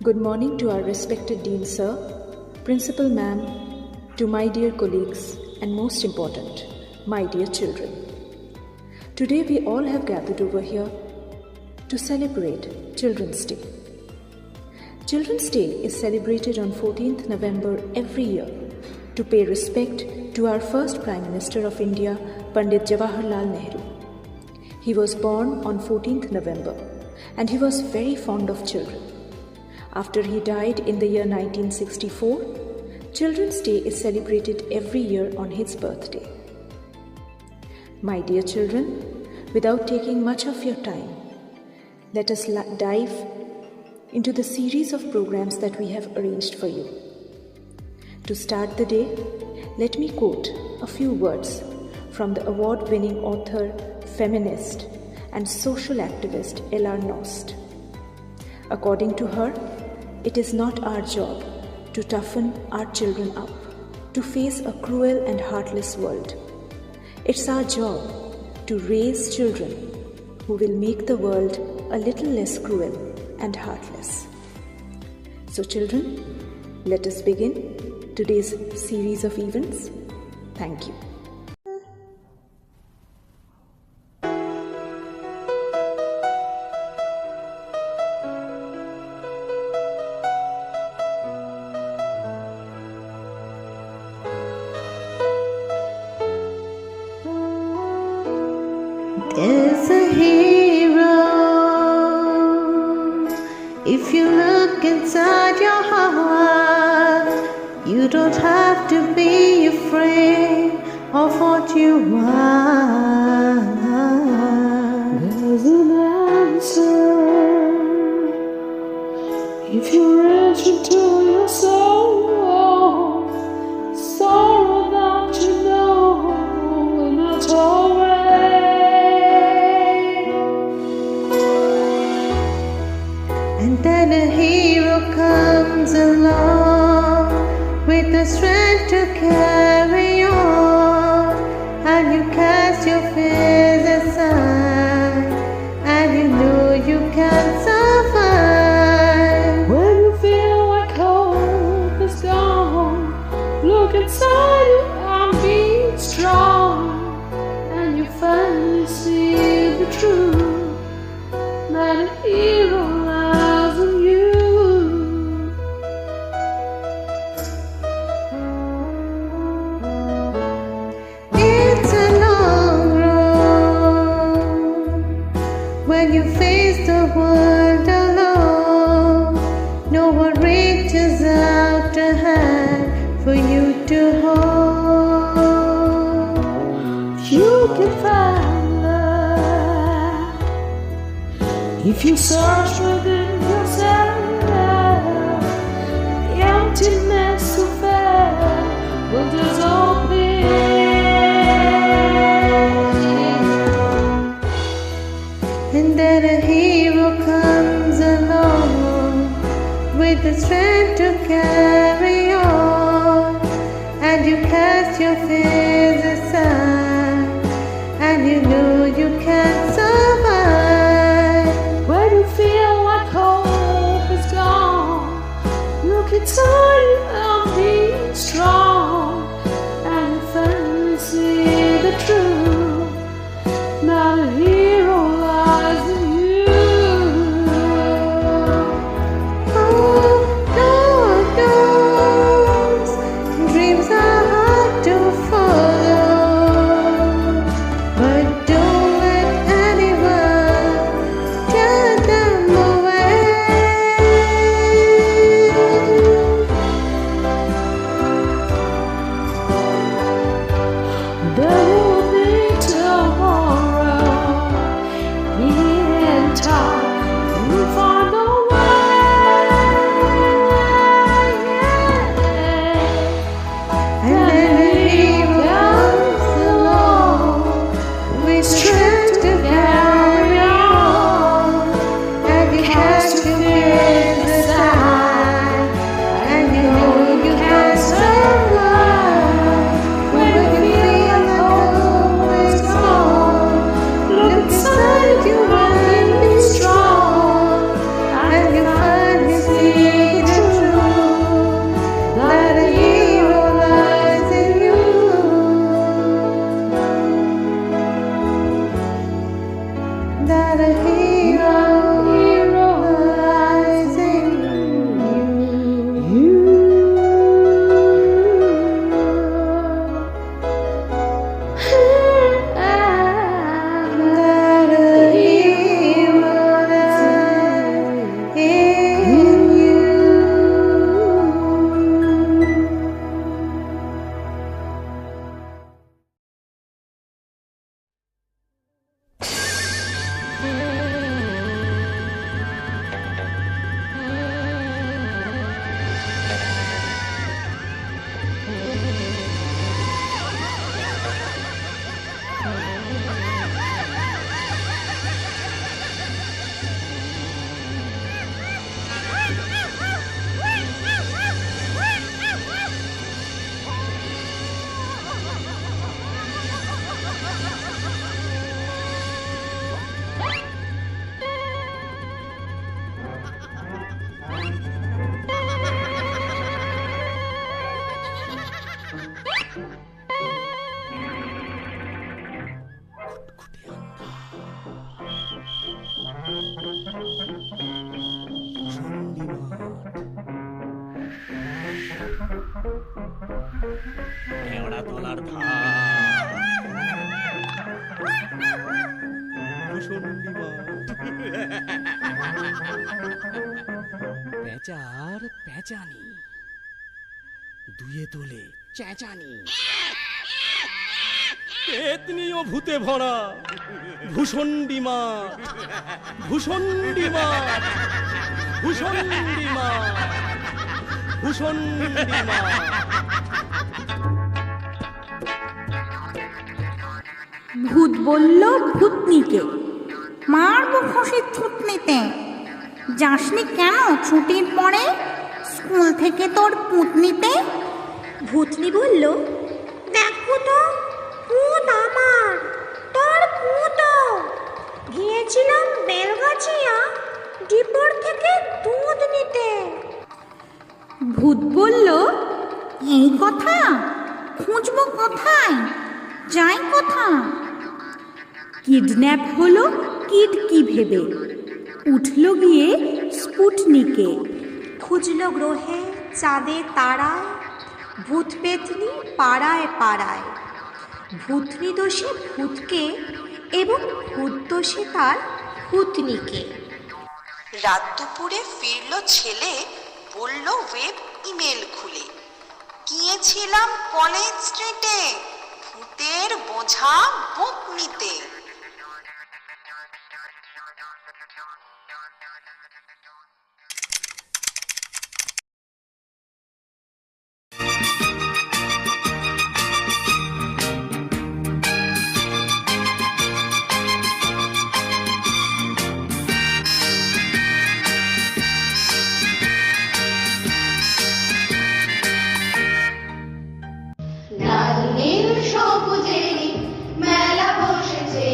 Good morning to our respected Dean Sir, Principal Ma'am, to my dear colleagues, and most important, my dear children. Today we all have gathered over here to celebrate Children's Day. Children's Day is celebrated on 14th November every year to pay respect to our first Prime Minister of India, Pandit Jawaharlal Nehru. He was born on 14th November and he was very fond of children. After he died in the year 1964, Children's Day is celebrated every year on his birthday. My dear children, without taking much of your time, let us dive into the series of programs that we have arranged for you. To start the day, let me quote a few words from the award-winning author, feminist, and social activist Ella Nost. According to her, it is not our job to toughen our children up to face a cruel and heartless world. It's our job to raise children who will make the world a little less cruel and heartless. So children, let us begin today's series of events. Thank you. There's a hero. If you look inside your heart, you don't have to be afraid of what you are. There's an answer. If you reach into your soul, sorrow that you know will not always. And then a hero comes along with the strength to carry on, and you cast your fears aside, and you know you can survive. When you feel like hope is gone, look inside you and be strong, and you finally see the truth that a hero lies in you. It's a long road when you face the world alone. No one reaches out a hand for you to hold. You can find love if you search within yourself. The emptiness of air will dissolve it. And then a hero comes along with the strength to carry on, and you cast your fears aside, and you know you can survive. When you feel like hope is gone, look inside you and be strong, and you finally see the truth. Now the hero lies in you. Oh, God knows dreams are hard to follow, but don't let anyone turn them away. There will be tomorrow. that a hero lies in you. That a hero lies in you. কেওড়া তলার ধার ভূষণ্ডী মাঠ পেঁচার পেঁচানি দুয়ে তোলে চেঁচানি পেতনি ও ভূতে ভরা ভূষণ্ডী মাঠ ভূষণ্ডী মাঠ ভূষণ্ডী মাঠ ভূষণ্ডী মাঠ। ভূত বলল ভূতনিকে, মারবো খুশি থুতনিতে। যাসনি কেন ছুটির পরে স্কুল থেকে তোর পুতনিতে? ভূতনি বলল, দেখো তো ভূত আমার, তোর ভূত। গিয়েছিলাম বেলগাছিয়া ডিপোর থেকে দুধ নিতে। ভূত বলল, এই কথা, খুঁজবো কোথায়, যাই কোথা? কিডন্যাপ হলো কিড কি ভেবে, উঠল গিয়ে স্পুটনিকে। খুঁজলো গ্রহে চাঁদে তারায়, ভূত পেতনি পাড়ায় পাড়ায়। ভূতনি দোষে ভূতকে এবং ভূত দোষে তার ভূতনিকে। রাত দুপুরে ফিরল ছেলে, বলল ওয়েব ইমেল খুলে, গিয়েছিলাম কলেজ স্ট্রিটে ভূতের বোঝা বুক নিতে। লাল নীল সবুজের মেলা বসেছে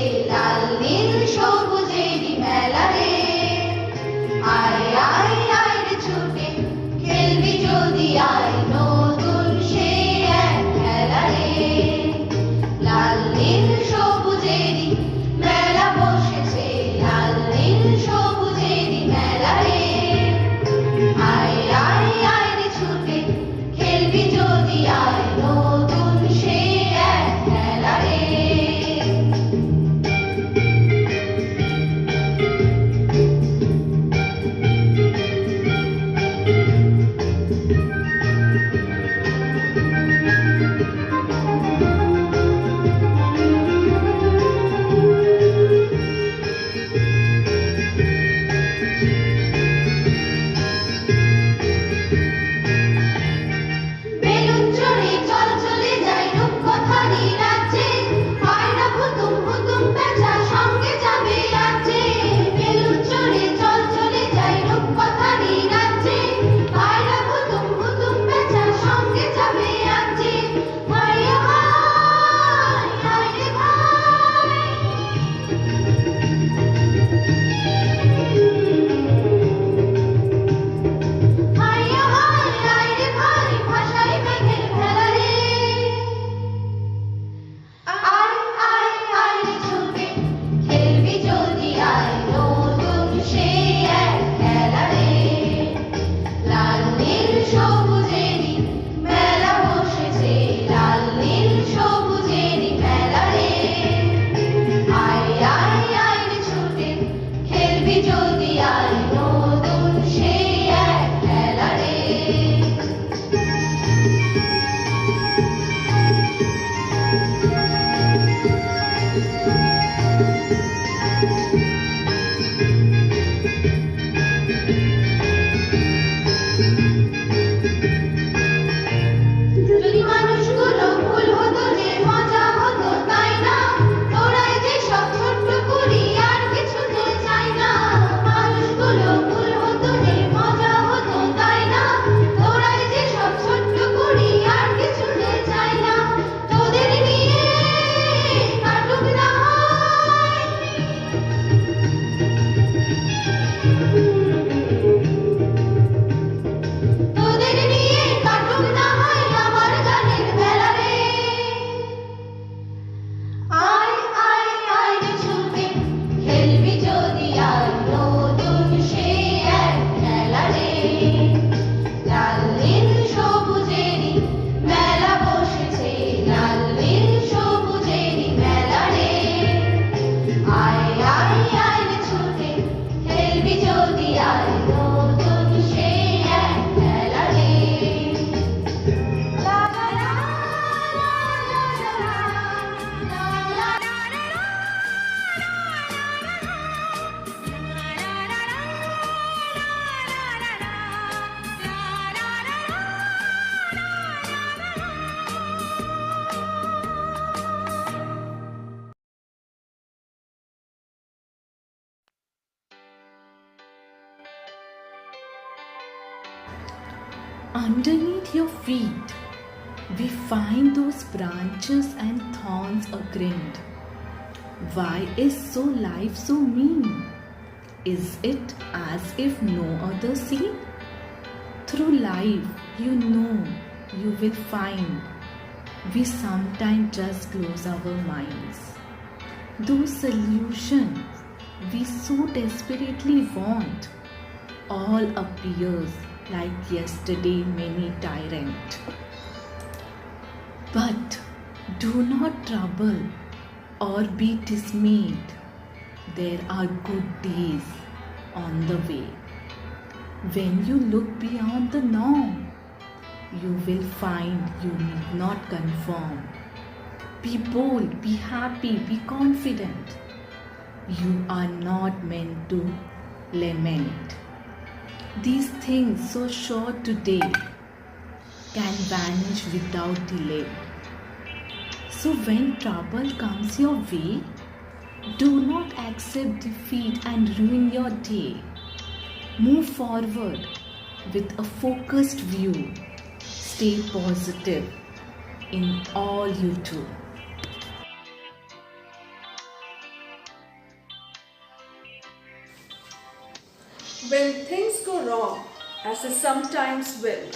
আয় আয় আয় রে ছুটে খেলবি যদি আয় নতুন সেই এক খেলা রে লা লা লা লা লা লা Underneath your feet, we find those branches and thorns agrind. Why is so life so mean? Is it as if no other seen? Through life, you know, you will find we sometimes just close our minds. Those solutions we so desperately want all appears like yesterday many tyrant. But do not trouble or be dismayed. There are good days on the way. When you look beyond the norm, you will find you need not conform. Be bold, be happy, be confident. You are not meant to lament. These things so short today can vanish without delay. So when trouble comes your way, do not accept defeat and ruin your day. Move forward with a focused view. Stay positive in all you do. When things go wrong, as they sometimes will,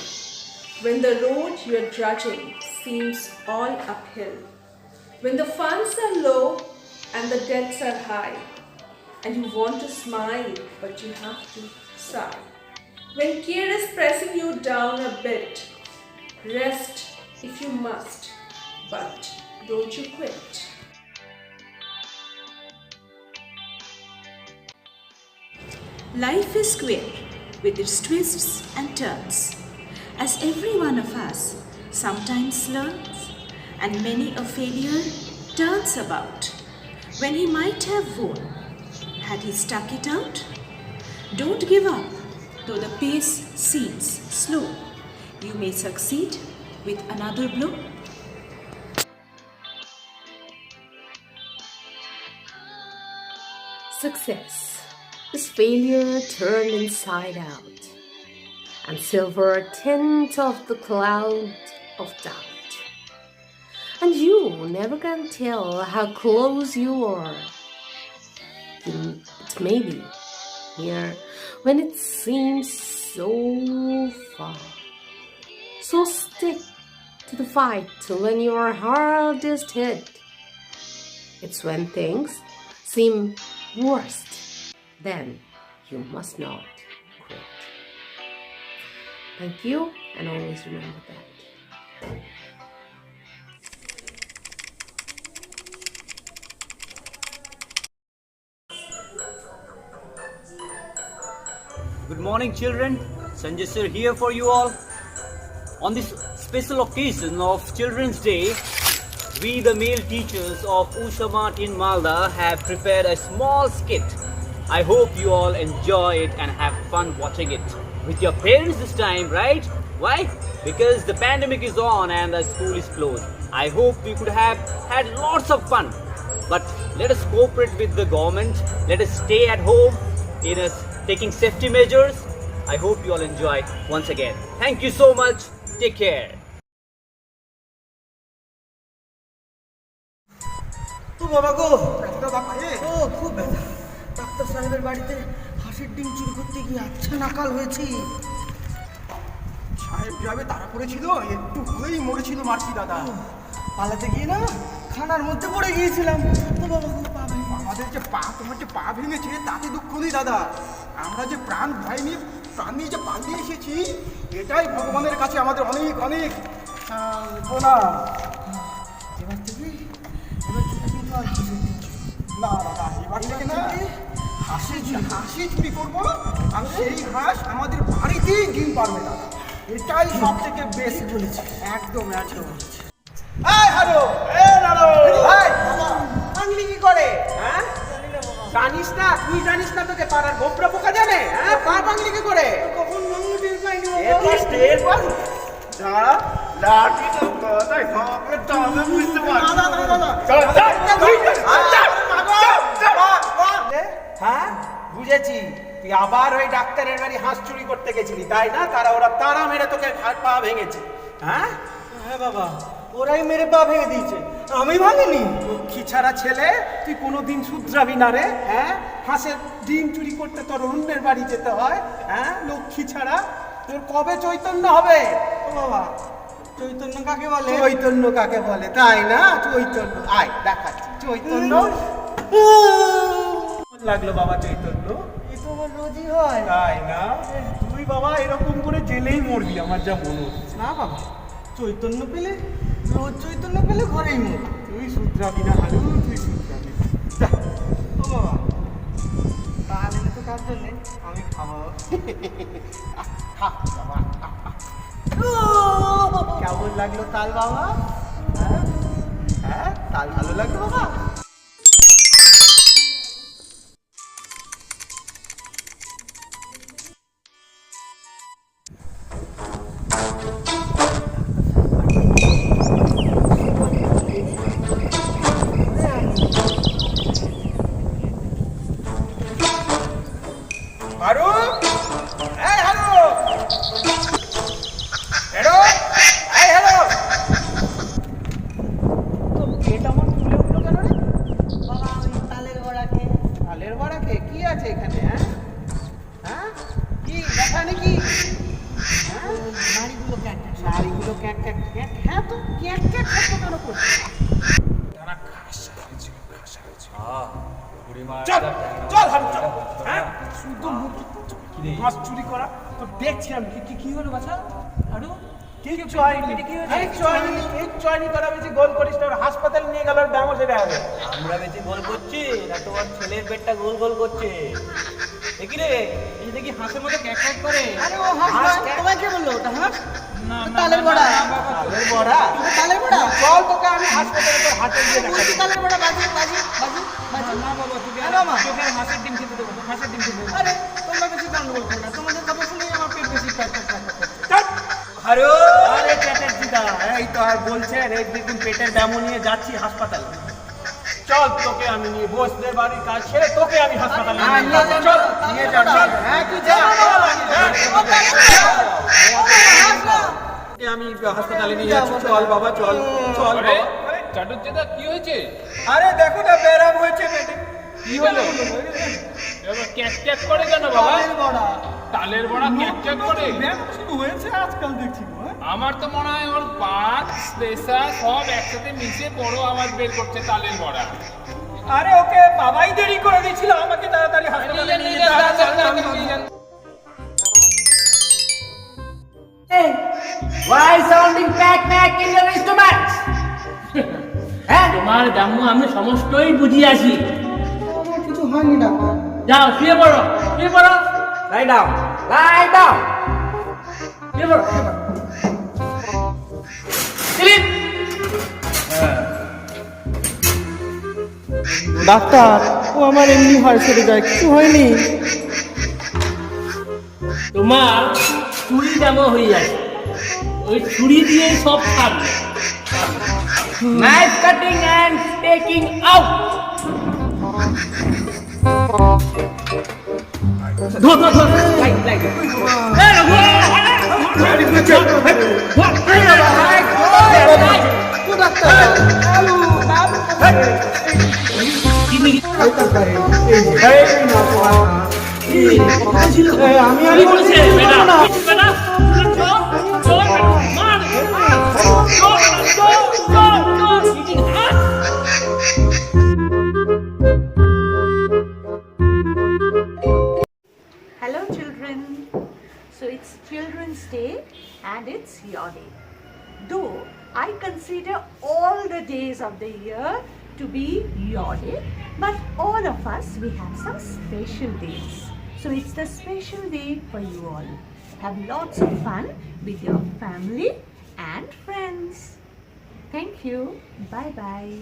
when the road you're trudging seems all uphill, when the funds are low and the debts are high, and you want to smile but you have to sigh, when care is pressing you down a bit, rest if you must, but don't you quit. Life is queer with its twists and turns, as every one of us sometimes learns, and many a failure turns about when he might have won. Had he stuck it out? Don't give up, though the pace seems slow. You may succeed with another blow. Success is failure turned inside out, and silver tint of the cloud of doubt. And you never can tell how close you are. It may be here when it seems so far. So stick to the fight till when you are hardest hit. It's when things seem worst, then you must not quit. Thank you, and always remember that. Good morning, children. Sanjay sir here for you all. On this special occasion of Children's Day, we, the male teachers of Usha Mart in Malda, have prepared a small skit. I hope you all enjoy it and have fun watching it. With your parents this time, right? Why? Because the pandemic is on and the school is closed. I hope we could have had lots of fun. But let us cooperate with the government. Let us stay at home in us taking safety measures. I hope you all enjoy once again. Thank you so much. Take care. ও বাবা গো, ব্যথাটা বাপরে, ও খুব ব্যথা। Doctor সাহেবের বাড়িতে হাঁসের ডিম চুরি করতে গিয়ে আচ্ছা নাকাল হয়েছি। সাহেব যাবে তারা করেছিল, একটু হয়েই মরেছিল মারছি দাদা। পালাতে গিয়ে না খানার মধ্যে পড়ে গিয়েছিলাম। ও বাবা গো, পা ভেঙে আমাদের যে পা, তোমার যে পা ভেঙেছে তাতে দুঃখ নেই দাদা। আমরা যে প্রাণ ভয় নিয়ে যে পালিয়ে এসেছি, এটাই ভগবানের কাছে আমাদের অনেক অনেক প্রণাম। এবার থেকে কিন্তু আর হাসির দিন না দাদা এবার থেকে না হাসি চুরি করবো আর সেই হাঁস আমাদের বাড়িতেই ডিম পারবে দাদা, এটাই সব থেকে বেশি বলেছে। একদম একদম। এই হারো, এই নাড়ো, এই বাংলি কি করে? হ্যাঁ জানিস না, তুই জানিস না তোকে পাড়ার গোবরা পোকা জানে? হ্যাঁ পা বাংলি কি করে? কখন বাংলি টের পাইনি বাবা। দাঁড়া লাঠি তো তাই ভাবলে তবে বুঝতে পারছি। না না না না চল হ্যাঁ বুঝেছি, তুই আবার ওই ডাক্তারের বাড়ি হাঁস চুরি করতে গেছিলি তাই না? ওরা তারা মেরে তোকে পা ভেঙেছে। হ্যাঁ হ্যাঁ বাবা, ওরাই মেরে পা ভেঙে দিয়েছে, আমি ভাঙিনি। লক্ষ্মী ছাড়া ছেলে, তুই কোনোদিন শুধরাবি না রে। হ্যাঁ হাঁসের ডিম চুরি করতে তোর অন্যের বাড়ি যেতে হয়? হ্যাঁ লক্ষ্মী ছাড়া, তোর কবে চৈতন্য হবে? ও বাবা চৈতন্য কাকে বলে? চৈতন্য কাকে বলে তাই না? চৈতন্য আয় দেখাচ্ছি চৈতন্য। লাগলো বাবা চৈতন্য? এ তো আমার রোজই হয় তাই না? তুই বাবা এরকম করে জেলেই মরবি আমার যা মনে হচ্ছে। না বাবা চৈতন্য পেলে, রোজ চৈতন্য পেলে ঘরেই মর। তুই শুধরাবি না হারু, তুই শুধরাবি। ও বাবা তাল এনে তো কার জন্যে? আমি খাবো। খা বাবা। কেমন লাগলো তাল বাবা? হ্যাঁ হ্যাঁ তাল ভালো লাগলো বাবা? হারু, এই হারু, হ্যালো, এই হ্যালো। তো পেট আমার ফুলে উঠলো কেন রে? বাবা ওই তালের বড়া খেয়ে। তালের বড়া খেয়ে? কি আছে এখানে? হ্যাঁ হ্যাঁ কি দেখা নাকি? হ্যাঁ নাড়িগুলো ক্যাক ক্যাক, নাড়িগুলো ক্যাক ক্যাক ক্যাক। হ্যাঁ তো ক্যাক ক্যাক করতে কেন করছে? তারা খাসা হয়েছে, খাসা হয়েছে। চল চল হারু চল। হ্যাঁ শুধু মাছ চুরি করা তো দেখছি আমি। কি হলো বাছা হারু? কিচ্ছু হয়নি, কিচ্ছু হয়নি। তোরা বেশি গোল করিস না, হাসপাতালে নিয়ে গেল দামও সেটা হবে। আমরা বেশি গোল করছি না তোমার ছেলের পেটটা গোল গোল করছে? দেখি রে, এই দেখি হাঁসের মতো ক্যাক ক্যাক করে। আরে ও হাঁস তোমায় কে বললো ওটা? হাঁস তালের বড়া। তালের বড়া? তালের বড়া? চল তোকে আমি হাসপাতালে তোর হাতে দিয়ে দেখাবো। তালের বড়া বাজি বাজি বাজি বাজি। না বাবা তোকে হাঁসের ডিম খেতে দেবো, হাঁসের ডিম খেতে দেবো। আরে তোমরা বেশি গন্ডগোল করো না, তোমাদের কথা শুনেই আমার পেট বেশি ক্যাক ক্যাক করছে। আরে আরে চ্যাটার্জিদা, এই তো আর বলছেন এই দেখুন পেটের ব্যামো নিয়ে যাচ্ছি হাসপাতালে। চল তোকে আমি নিয়ে বসদের বাড়ির কাজ ছেড়ে তোকে আমি হাসপাতালে নিয়ে যাব। চল নিয়ে যা। হ্যাঁ তুই যা। আমি হাসপাতালে নিয়ে যাচ্ছি। চল বাবা চল চল বাবা। চাটুর্যদা কি হয়েছে? আরে দেখো না ব্যারাম হয়েছে পেটে। কি হলো? ক্যাক ক্যাক করে কেন বাবা? তালের বড়া। তালের বড়া ক্যাক ক্যাক করে? ব্যায়াম শুরু হয়েছে আজকাল দেখছি। আমার তো মনে হয় ওর বাত পেশা সব একসাথে মিশে বড় আওয়াজ বের করছে তালের বড়া। আরে ওকে বাবাই দেরি করে দিয়েছিল, আমাকে তাড়াতাড়ি হাসপাতালে নিয়ে যেতে। Why sounding pack pack in your stomach? হ্যাঁ তোমার দামু আমি সমস্তই বুঝিয়াছি। আমার কিছু হয়নি ডাক্তার। যাও শুয়ে পড়ো, শুয়ে পড়ো। Lie down, lie down. শুয়ে পড়ো, শুয়ে পড়ো। স্লিপ। ডাক্তার ও আমার এমনি হয় সেরে যায়, কিছু হয়নি। তোমার ছুরি দামো হয়ে যায়, ওই ছুরি দিয়ে সব থাকবে। Knife cutting and taking out. ধর ধর ধর। Like. এই রঘু। আমি বলছে বেটা বেটা চল মার Hello children. So it's Children's Day and it's your day. Though I consider all the days of the year to be your day, but all of us, we have some special days. So it's the special day for you all. Have lots of fun with your family and friends. Thank you. Bye bye.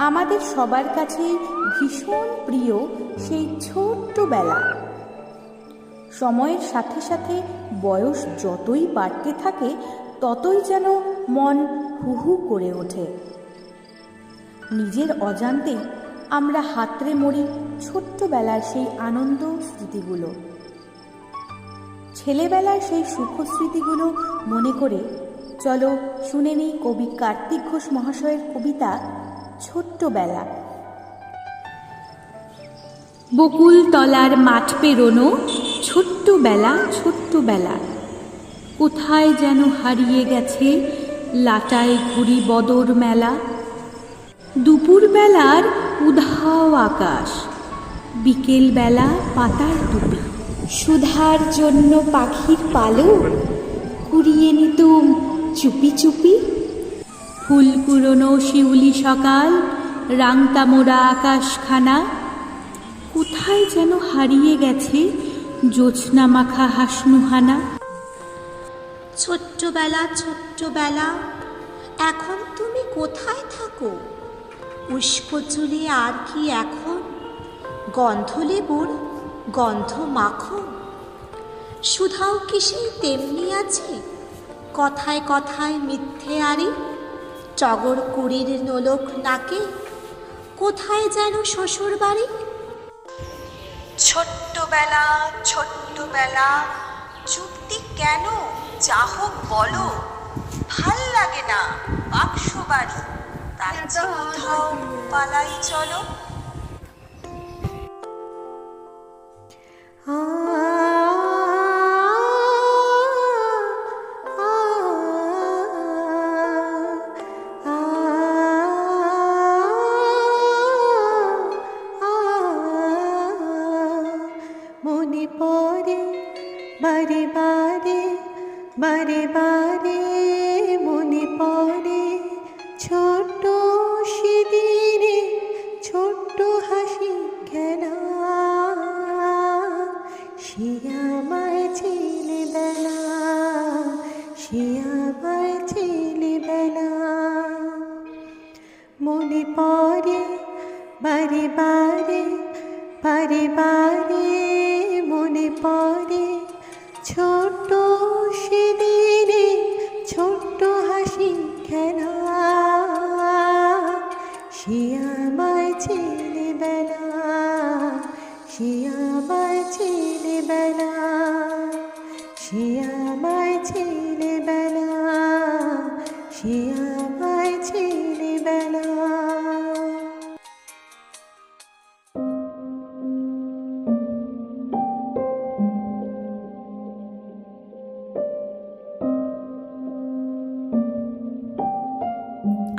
আমাদের সবার কাছেই ভীষণ প্রিয় সেই ছোট্টবেলা। সময়ের সাথে সাথে বয়স যতই বাড়তে থাকে ততই যেন মন হু হু করে ওঠে। নিজের অজান্তেই আমরা হাতড়ে মরি ছোট্টবেলার সেই আনন্দ স্মৃতিগুলো। ছেলেবেলার সেই সুখ স্মৃতিগুলো মনে করে চলো শুনে নিই কবি কার্তিক ঘোষ মহাশয়ের কবিতা ছোট্টবেলা। বকুল তলার মাঠ পেরোনো ছোট্টবেলা ছোট্টবেলা, কোথায় যেন হারিয়ে গেছে লাটায় ঘুরি বদর মেলা। দুপুরবেলার উধাও আকাশ, বিকেলবেলা পাতার টুপি, সুধার জন্য পাখির পালক কুড়িয়ে নিতুম চুপি চুপি। ফুল কুড়োনো শিউলি সকাল, রাংতা মোড়া আকাশখানা, কোথায় যেন হারিয়ে গেছে জোছনা মাখা হাসনুহানা। ছোট্টবেলা ছোট্টবেলা, এখন তুমি কোথায় থাকো? উস্কো চুলে আর কি এখন গন্ধ লেবুর গন্ধ মাখো? সুধাও কি সেই তেমনি আছে, কথায় কথায় মিথ্যে আরি? টগর কুড়ির নোলক নাকে, কোথায় যেন শ্বশুর বাড়ি? ছোট্টবেলা ছোট্টবেলা, চুক্তি কেন যা হোক বলো, ভাল লাগে না বাক্স বাড়ি, তার চেয়ে কোথাও পালাই চলো। মনে পড়ে বারে বারে বারে বারে, মনে পড়ে ছোট্ট সেদিনে ছোট্ট হাসি খেলা। সে আমার ছেলেবেলা, সে আমার ছেলেবেলা। মনে পড়ে বারে বারে বারে বারে, মনে পড়ে ছোট্ট সেদিনে ছোট্ট হাসি খেলা। সে আমার ছেলেবেলা, সে আমার ছেলেবেলা, সে আমার ছেলেবেলা, সে আমার ছেলেবেলা।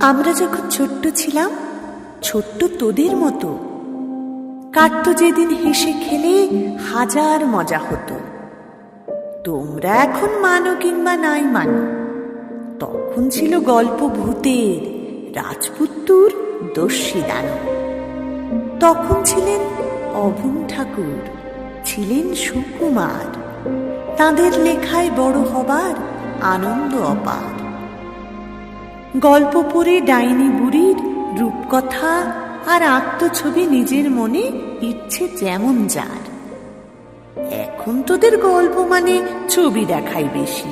আমরা যখন ছোট্ট ছিলাম, ছোট্ট তোদের মতো, কাটতো যেদিন হেসে খেলে হাজার মজা হতো। তোমরা এখন মানো কিংবা নাই মানো, তখন ছিল গল্প ভূতের, রাজপুত্তুর, দস্যি দানব। তখন ছিলেন অভুম ঠাকুর, ছিলেন সুকুমার, তাঁদের লেখায় বড় হবার আনন্দ অপার। গল্প পড়ে ডাইনি বুড়ির রূপকথা আর আত্মছবি নিজের মনে ইচ্ছে যেমন যার। এখন তোদের গল্প মানে ছবি দেখাই বেশি,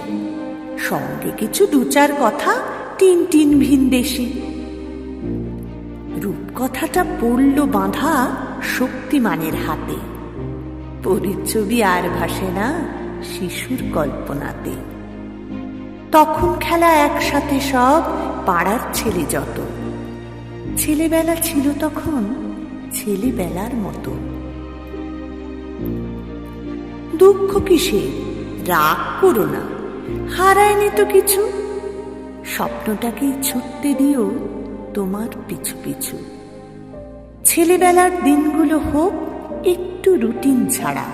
সঙ্গে কিছু দু চার কথা টিন টিন ভিনদেশি। রূপকথাটা পড়ল বাঁধা শক্তিমানের হাতে, পরিছবি আর ভাসে না শিশুর কল্পনাতে। তখন খেলা একসাথে সব পাড়ার ছেলে যত, ছেলেবেলা ছিল তখন ছেলেবেলার মতো। দুঃখ কিসে, রাগ করো না, হারায়নি তো কিছু, স্বপ্নটাকেই ছুটতে দিও তোমার পিছু পিছু। ছেলেবেলার দিনগুলো হোক একটু রুটিন ছাড়া,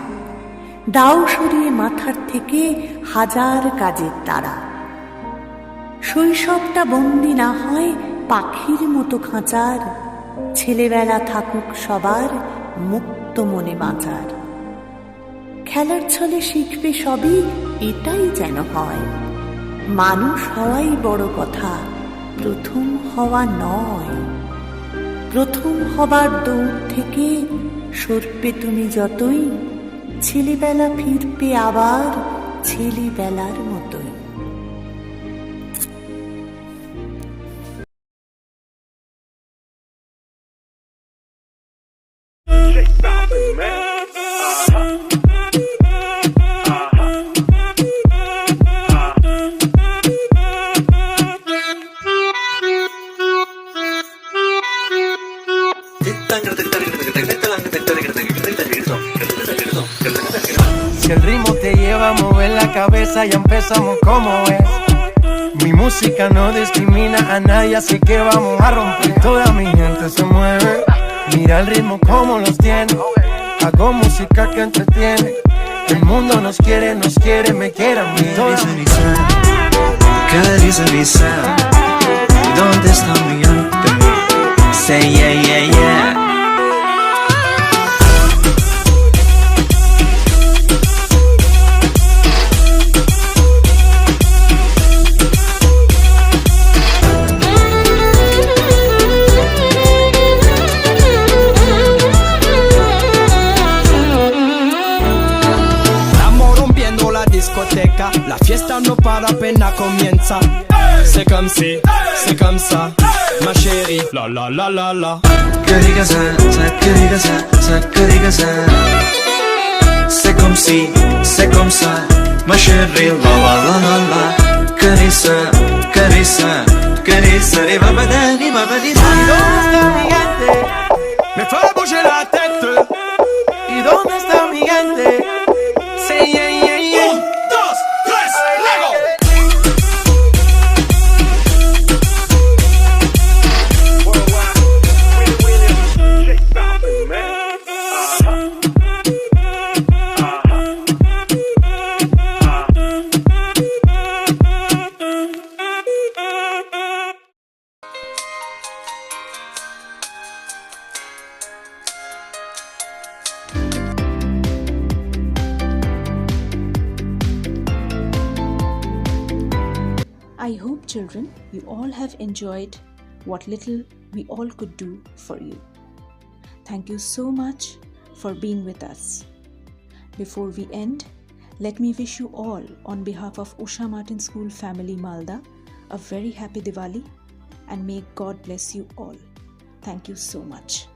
দাও সরিয়ে মাথার থেকে হাজার কাজের তারা। শৈশবটা বন্দি না হয় পাখির মতো খাঁচার, ছেলেবেলা থাকুক সবার মুক্ত মনে বাঁচার। খেলার ছলে শিখবে সবই, এটাই যেন হয়। মানুষ হওয়াই বড় কথা, প্রথম হওয়া নয়। প্রথম হবার দৌড় থেকে সরবে তুমি যতই, ছেলেবেলা ফিরবে আবার ছেলেবেলার মতোই। Si el ritmo te lleva a mover la cabeza, ya empezamos como es. Mi música no discrimina a nadie, así que vamos a romper. Toda mi gente se mueve, mira el ritmo como los tiene. Hago música que entretiene. El mundo nos quiere, me quiere a mí. Carissa, ¿dónde está mi arte? Say yeah, yeah, yeah. La fiesta no para apenas comienza. C'est comme si, c'est comme ça, ma chérie. La la la la la. Carissa, c'est comme si, c'est comme ça, ma chérie. La la la la la. Carissa, et va badani, va badani. Me fera bouger la tête. ¿Y dónde está mi gente? Say yeah, yeah, yeah. 1, 2, 3, Lego. I hope, children, you all have enjoyed what little we all could do for you. Thank you so much for being with us. Before we end, let me wish you all, on behalf of Usha Martin School Family Malda, a very happy Diwali, and may God bless you all. Thank you so much.